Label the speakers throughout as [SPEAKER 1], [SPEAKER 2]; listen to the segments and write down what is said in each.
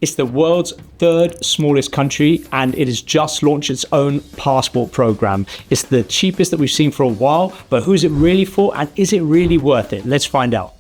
[SPEAKER 1] It's the world's third smallest country, and it has just launched its own passport program. It's the cheapest that we've seen for a while, but who's it really for, and is it really worth it? Let's find out.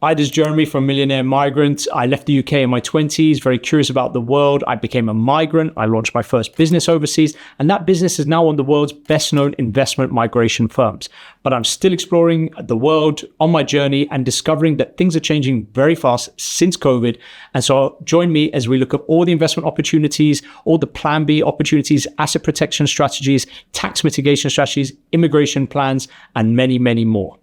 [SPEAKER 1] Hi, this is Jeremy from Millionaire Migrant. I left the UK in my 20s, very curious about the world. I became a migrant. I launched my first business overseas, and that business is now one of the world's best-known investment migration firms. But I'm still exploring the world on my journey and discovering that things are changing very fast since COVID. And so join me as we look at all the investment opportunities, all the Plan B opportunities, asset protection strategies, tax mitigation strategies, immigration plans, and many, many more.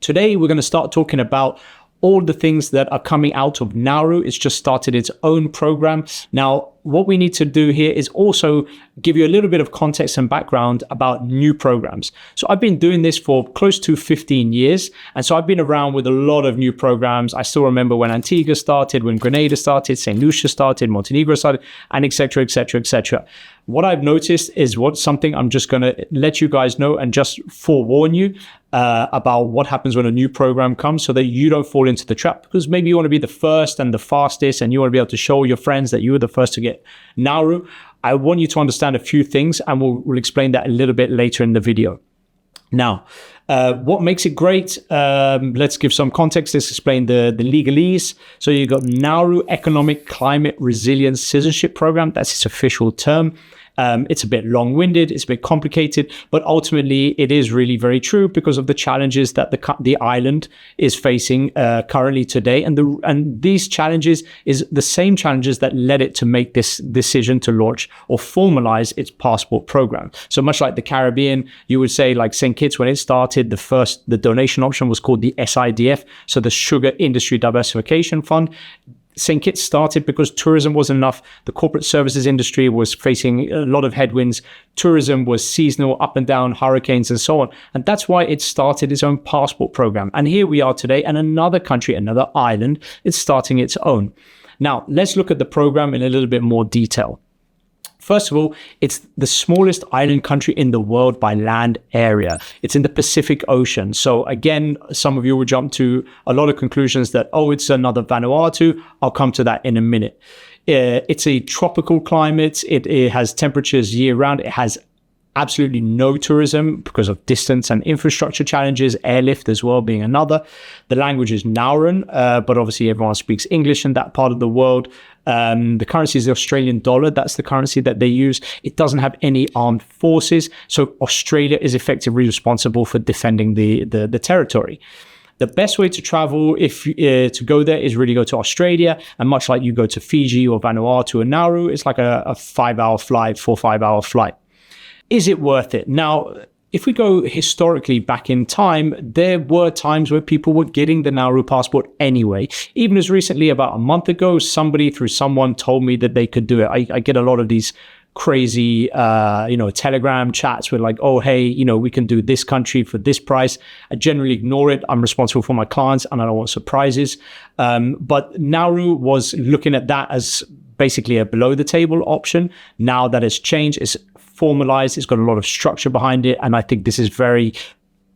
[SPEAKER 1] Today, we're going to start talking about all the things that are coming out of Nauru. It's just started its own program. Now, what we need to do here is also give you a little bit of context and background about new programs. So I've been doing this for close to 15 years. And so I've been around with a lot of new programs. I still remember when Antigua started, when Grenada started, St. Lucia started, Montenegro started, and et cetera, et cetera, et cetera. What I've noticed is something I'm just going to let you guys know and just forewarn you about what happens when a new program comes, so that you don't fall into the trap, because maybe you want to be the first and the fastest and you want to be able to show your friends that you were the first to get Nauru. I want you to understand a few things, and we'll explain that a little bit later in the video. Now, what makes it great? Let's give some context. Let's explain the legalese. So you've got Nauru Economic Climate Resilience Citizenship Program. That's its official term. It's a bit long-winded, it's a bit complicated, but ultimately it is really very true because of the challenges that the island is facing currently today. And these challenges is the same challenges that led it to make this decision to launch or formalize its passport program. So much like the Caribbean, you would say, like St. Kitts, when it started, the donation option was called the SIDF, so the Sugar Industry Diversification Fund. St. Kitts started because tourism wasn't enough. The corporate services industry was facing a lot of headwinds. Tourism was seasonal, up and down, hurricanes and so on. And that's why it started its own passport program. And here we are today, and another country, another island, is starting its own. Now, let's look at the program in a little bit more detail. First of all, it's the smallest island country in the world by land area. It's in the Pacific Ocean. So again, some of you will jump to a lot of conclusions that, oh, it's another Vanuatu. I'll come to that in a minute. It's a tropical climate. It has temperatures year round. It has absolutely no tourism because of distance and infrastructure challenges, airlift as well being another. The language is Nauruan, but obviously everyone speaks English in that part of the world. The currency is the Australian dollar. That's the currency that they use. It doesn't have any armed forces. So Australia is effectively responsible for defending the territory. The best way to travel to go there is really go to Australia. And much like you go to Fiji or Vanuatu or Nauru, it's like a 5-hour flight, 4-5-hour flight. Is it worth it? Now, if we go historically back in time, there were times where people were getting the Nauru passport anyway. Even as recently, about a month ago, somebody through someone told me that they could do it. I get a lot of these crazy, Telegram chats with like, oh, hey, we can do this country for this price. I generally ignore it. I'm responsible for my clients and I don't want surprises. But Nauru was looking at that as basically a below the table option. Now that it's changed, it's formalized, it's got a lot of structure behind it, and I think this is very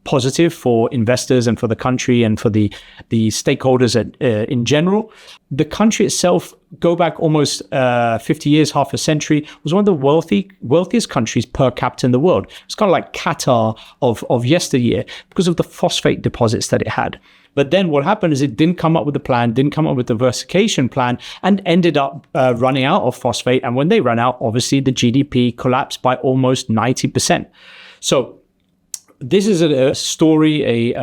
[SPEAKER 1] positive for investors and for the country and for the stakeholders in general. The country itself, go back almost 50 years, half a century, was one of the wealthiest countries per capita in the world. It's kind of like Qatar of yesteryear because of the phosphate deposits that it had. But then what happened is it didn't come up with a plan, didn't come up with a diversification plan, and ended up running out of phosphate. And when they ran out, obviously the GDP collapsed by almost 90%. So this is a story,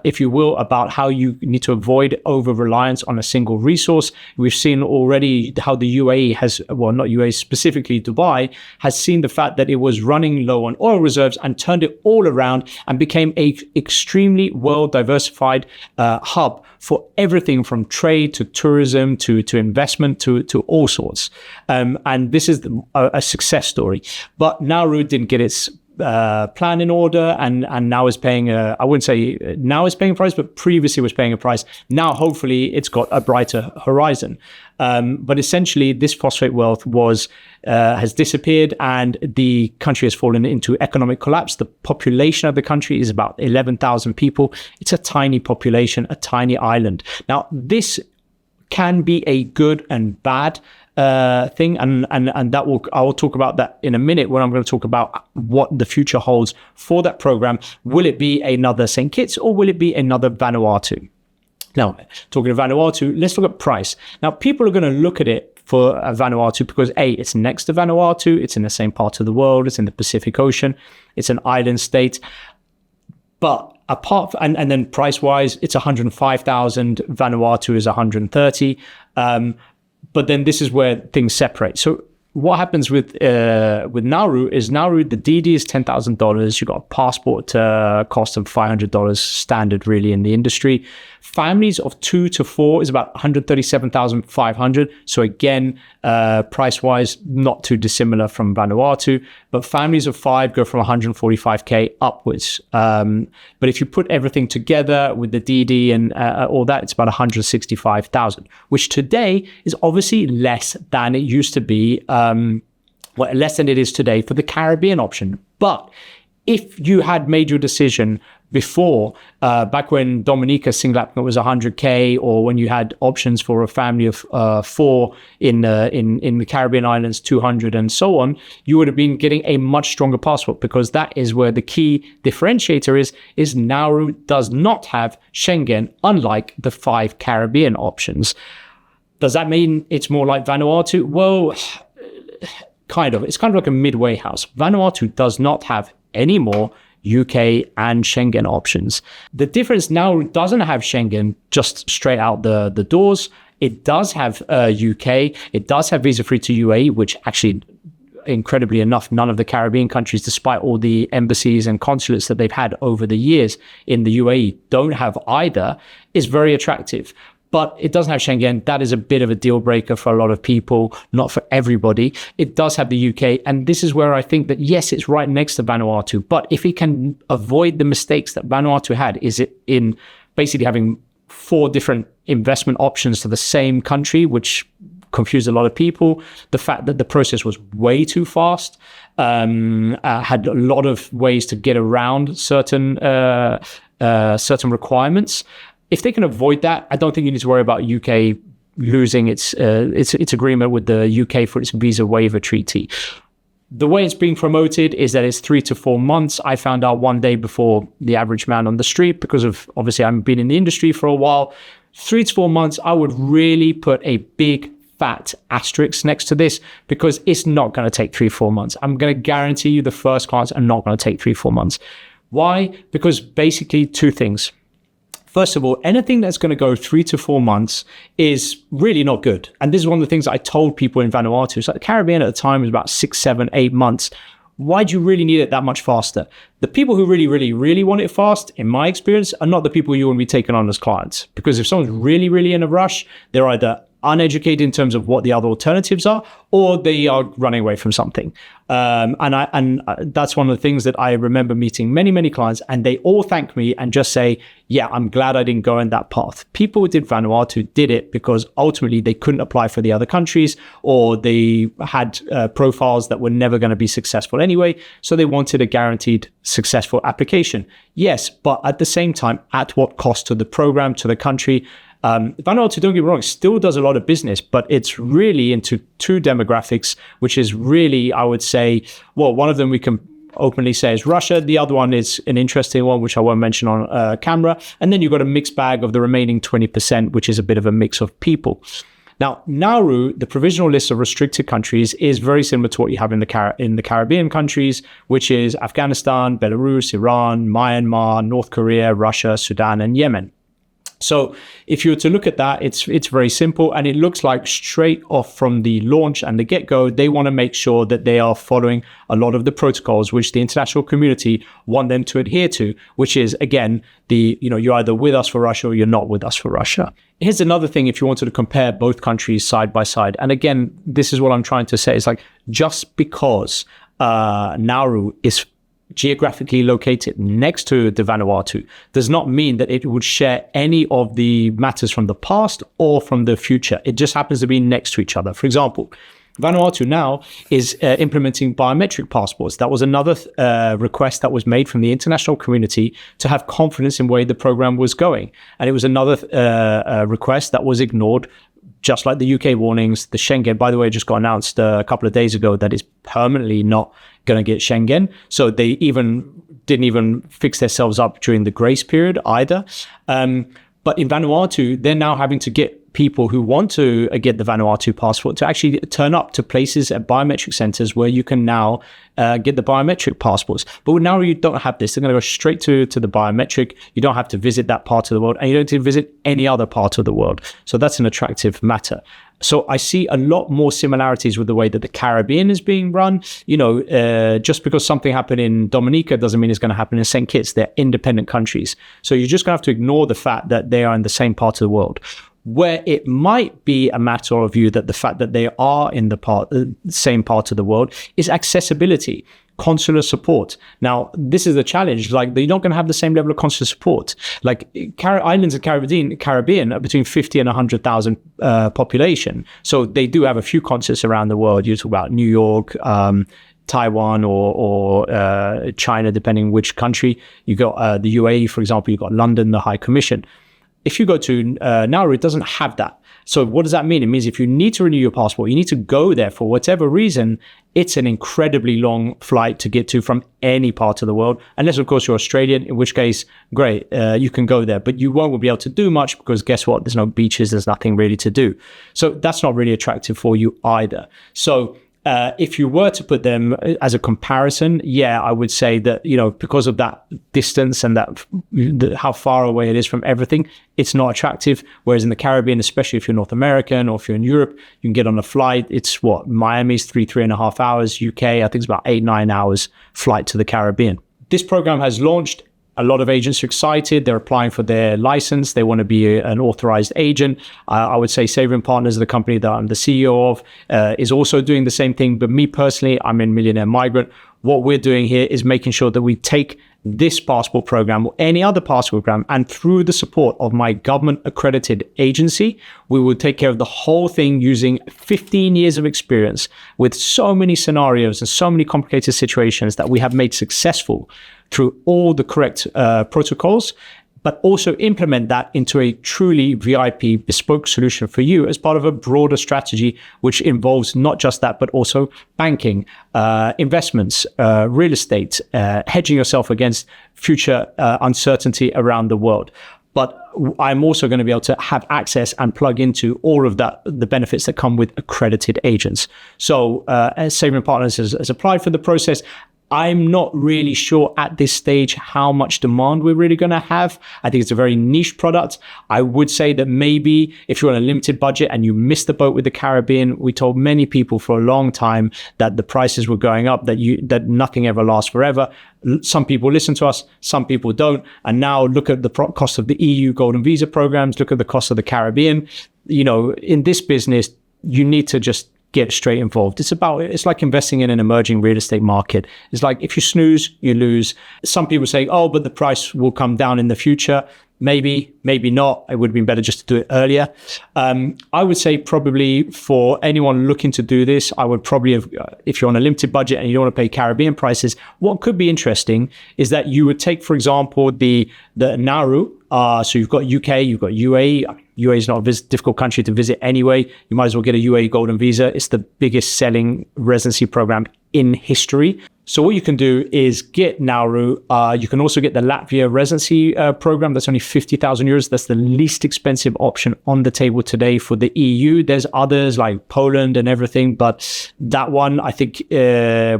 [SPEAKER 1] if you will, about how you need to avoid over-reliance on a single resource. We've seen already how the UAE has, well, not UAE, specifically Dubai, has seen the fact that it was running low on oil reserves and turned it all around and became a extremely well-diversified hub for everything from trade to tourism to investment to all sorts. And this is a success story. But Nauru didn't get its plan in order, and now is paying I wouldn't say now is paying a price, but previously was paying a price. Now, hopefully, it's got a brighter horizon. But essentially, this phosphate wealth has disappeared, and the country has fallen into economic collapse. The population of the country is about 11,000 people. It's a tiny population, a tiny island. Now, this can be a good and bad thing, and I will talk about that in a minute when I'm going to talk about what the future holds for that program. Will it be another St. Kitts, or will it be another Vanuatu? Now, talking of Vanuatu, let's look at price. Now, people are going to look at it for Vanuatu because A, it's next to Vanuatu, it's in the same part of the world, it's in the Pacific Ocean, it's an island state. But and then price-wise, it's 105,000. Vanuatu is 130. But then this is where things separate. So what happens with Nauru is the DD is $10,000. You got a passport cost of $500 standard really in the industry. Families of 2 to 4 is about $137,500. So again, price-wise, not too dissimilar from Vanuatu. But families of 5 go from $145K upwards. But if you put everything together with the DD and all that, it's about $165,000, which today is obviously less than it used to be. Less than it is today for the Caribbean option. But if you had made your decision before, back when Dominica single applicant was 100K, or when you had options for a family of 4 in the Caribbean islands, 200, and so on, you would have been getting a much stronger passport, because that is where the key differentiator is Nauru does not have Schengen, unlike the 5 Caribbean options. Does that mean it's more like Vanuatu? Well, kind of. It's kind of like a midway house. Vanuatu does not have any more UK and Schengen options. The difference now doesn't have Schengen just straight out the doors. It does have UK. It does have visa-free to UAE, which actually, incredibly enough, none of the Caribbean countries, despite all the embassies and consulates that they've had over the years in the UAE, don't have either, is very attractive. But it doesn't have Schengen. That is a bit of a deal breaker for a lot of people, not for everybody. It does have the UK. And this is where I think that, yes, it's right next to Vanuatu. But if it can avoid the mistakes that Vanuatu had, is it in basically having 4 different investment options to the same country, which confused a lot of people. The fact that the process was way too fast, had a lot of ways to get around certain requirements. If they can avoid that, I don't think you need to worry about UK losing its agreement with the UK for its visa waiver treaty. The way it's being promoted is that it's 3 to 4 months. I found out one day before the average man on the street, because of obviously I've been in the industry for a while. 3 to 4 months, I would really put a big fat asterisk next to this, because it's not going to take 3-4 months. I'm going to guarantee you the first clients are not going to take 3-4 months. Why? Because basically 2 things. First of all, anything that's going to go 3 to 4 months is really not good. And this is one of the things I told people in Vanuatu. So the Caribbean at the time was about 6, 7, 8 months. Why do you really need it that much faster? The people who really, really, really want it fast, in my experience, are not the people you want to be taking on as clients. Because if someone's really, really in a rush, they're either uneducated in terms of what the other alternatives are, or they are running away from something. And that's one of the things that I remember meeting many, many clients, and they all thank me and just say, yeah, I'm glad I didn't go in that path. People who did Vanuatu did it because ultimately they couldn't apply for the other countries, or they had profiles that were never going to be successful anyway. So they wanted a guaranteed successful application. Yes, but at the same time, at what cost to the program, to the country? Vanuatu, don't get me wrong, still does a lot of business, but it's really into 2 demographics, which is really, I would say, well, one of them we can openly say is Russia. The other one is an interesting one, which I won't mention on camera. And then you've got a mixed bag of the remaining 20%, which is a bit of a mix of people. Now, Nauru, the provisional list of restricted countries, is very similar to what you have in the Caribbean countries, which is Afghanistan, Belarus, Iran, Myanmar, North Korea, Russia, Sudan, and Yemen. So if you were to look at that, it's very simple, and it looks like straight off from the launch and the get-go, they want to make sure that they are following a lot of the protocols which the international community want them to adhere to, which is, again, you're either with us for Russia or you're not with us for Russia. Here's another thing, if you wanted to compare both countries side by side, and again, this is what I'm trying to say, it's like, just because Nauru is geographically located next to the Vanuatu does not mean that it would share any of the matters from the past or from the future. It just happens to be next to each other. For example, Vanuatu now is implementing biometric passports. That was another request that was made from the international community to have confidence in where the program was going. And it was another request that was ignored, just like the UK warnings. The Schengen, by the way, just got announced a couple of days ago that it's permanently not going to get Schengen. So they didn't even fix themselves up during the grace period either. But in Vanuatu, they're now having to get people who want to get the Vanuatu passport to actually turn up to places at biometric centers where you can now get the biometric passports. But now you don't have this. They're going to go straight to the biometric. You don't have to visit that part of the world, and you don't have to visit any other part of the world. So that's an attractive matter. So I see a lot more similarities with the way that the Caribbean is being run. Just because something happened in Dominica doesn't mean it's going to happen in St. Kitts. They're independent countries. So you're just going to have to ignore the fact that they are in the same part of the world. Where it might be a matter of you that the fact that they are in the same part of the world is accessibility. Consular support. Now, this is the challenge. Like, you're not going to have the same level of consular support. Like, islands of Caribbean are between 50 and 100,000 population. So they do have a few consulates around the world. You talk about New York, Taiwan, or China, depending which country. You got the UAE, for example. You've got London, the High Commission. If you go to Nauru, it doesn't have that. So what does that mean? It means if you need to renew your passport, you need to go there for whatever reason. It's an incredibly long flight to get to from any part of the world, unless, of course, you're Australian, in which case, great, you can go there. But you won't be able to do much because guess what? There's no beaches. There's nothing really to do. So that's not really attractive for you either. So if you were to put them as a comparison, I would say that, because of that distance and that how far away it is from everything, it's not attractive. Whereas in the Caribbean, especially if you're North American or if you're in Europe, you can get on a flight. It's Miami's 3.5 hours. UK, I think it's about 8-9 hours flight to the Caribbean. This program has launched. A lot of agents are excited. They're applying for their license. They want to be an authorized agent. I would say Savory and Partners, the company that I'm the CEO of, is also doing the same thing. But me personally, I'm in Millionaire Migrant. What we're doing here is making sure that we take this passport program or any other passport program, and through the support of my government accredited agency, we will take care of the whole thing using 15 years of experience with so many scenarios and so many complicated situations that we have made successful through all the correct protocols, but also implement that into a truly VIP bespoke solution for you as part of a broader strategy, which involves not just that, but also banking, investments, real estate, hedging yourself against future uncertainty around the world. But I'm also going to be able to have access and plug into all of that, the benefits that come with accredited agents. So Savory and Partners has applied for the process. I'm not really sure at this stage how much demand we're really going to have. I think it's a very niche product. I would say that maybe if you're on a limited budget and you missed the boat with the Caribbean, we told many people for a long time that the prices were going up, that nothing ever lasts forever. Some people listen to us, some people don't. And now look at the cost of the EU Golden Visa programs, look at the cost of the Caribbean. In this business, you need to just get straight involved. It's like investing in an emerging real estate market. It's like if you snooze, you lose. Some people say, but the price will come down in the future. Maybe not. It would have been better just to do it earlier. I would say probably for anyone looking to do this, I would probably have, if you're on a limited budget and you don't want to pay Caribbean prices, what could be interesting is that you would take, for example, the Nauru. So you've got UK, you've got UAE. UAE is not a difficult country to visit anyway. You might as well get a UAE Golden Visa. It's the biggest selling residency program in history. So what you can do is get Nauru. You can also get the Latvia residency program. That's only 50,000 euros. That's the least expensive option on the table today for the EU. There's others like Poland and everything, but that one, I think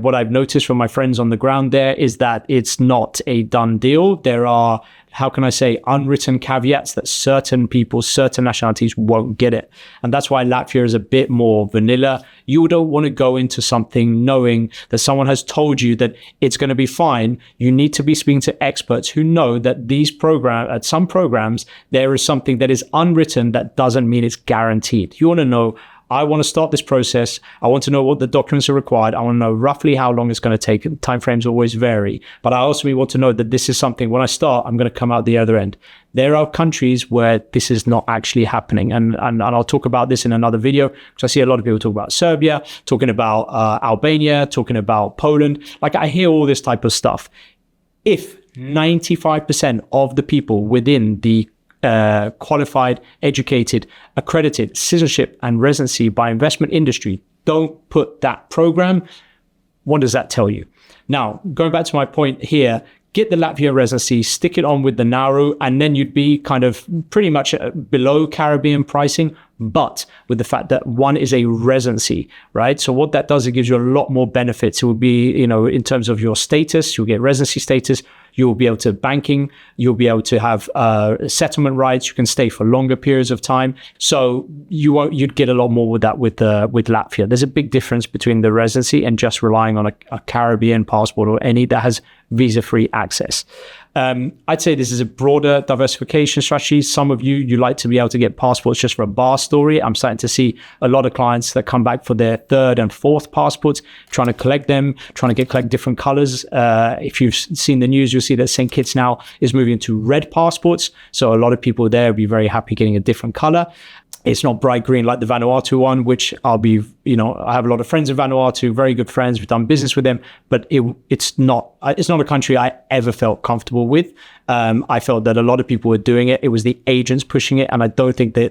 [SPEAKER 1] what I've noticed from my friends on the ground there is that it's not a done deal. There are, unwritten caveats that certain people, certain nationalities won't get it. And that's why Latvia is a bit more vanilla. You don't want to go into something knowing that someone has told you that it's going to be fine. You need to be speaking to experts who know that at some programs, there is something that is unwritten that doesn't mean it's guaranteed. You want to know, I want to start this process. I want to know what the documents are required. I want to know roughly how long it's going to take. Timeframes always vary. But I also want to know that this is something, when I start, I'm going to come out the other end. There are countries where this is not actually happening. And I'll talk about this in another video, because I see a lot of people talk about Serbia, talking about Albania, talking about Poland. Like, I hear all this type of stuff. If 95% of the people within the qualified, educated, accredited citizenship and residency by investment industry don't put that program, what does that tell you? Now, going back to my point here, get the Latvia residency, stick it on with the Nauru, and then you'd be kind of pretty much below Caribbean pricing, but with the fact that one is a residency, right? So what that does, it gives you a lot more benefits. It will be, in terms of your status, you'll get residency status, you'll be able to banking, you'll be able to have settlement rights, you can stay for longer periods of time. So you'd get a lot more with that with Latvia. There's a big difference between the residency and just relying on a Caribbean passport or any that has visa-free access. I'd say this is a broader diversification strategy. Some of you like to be able to get passports just for a bar story. I'm starting to see a lot of clients that come back for their third and fourth passports, trying to collect them, trying to collect different colors. If you've seen the news, you'll see that St. Kitts now is moving to red passports. So a lot of people there will be very happy getting a different color. It's not bright green like the Vanuatu one, which I have a lot of friends in Vanuatu, very good friends. We've done business with them, but it's not a country I ever felt comfortable with. I felt that a lot of people were doing it. It was the agents pushing it. And I don't think they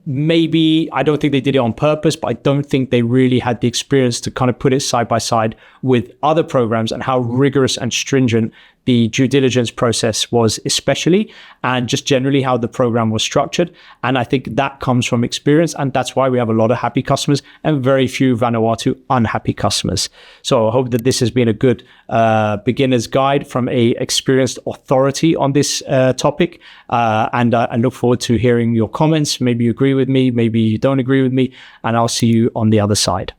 [SPEAKER 1] did it on purpose, but I don't think they really had the experience to kind of put it side by side with other programs and how rigorous and stringent the due diligence process was, especially, and just generally how the program was structured. And I think that comes from experience, and that's why we have a lot of happy customers and very few Vanuatu unhappy customers. So I hope that this has been a good beginner's guide from a experienced authority on this topic. And I look forward to hearing your comments. Maybe you agree with me, maybe you don't agree with me, and I'll see you on the other side.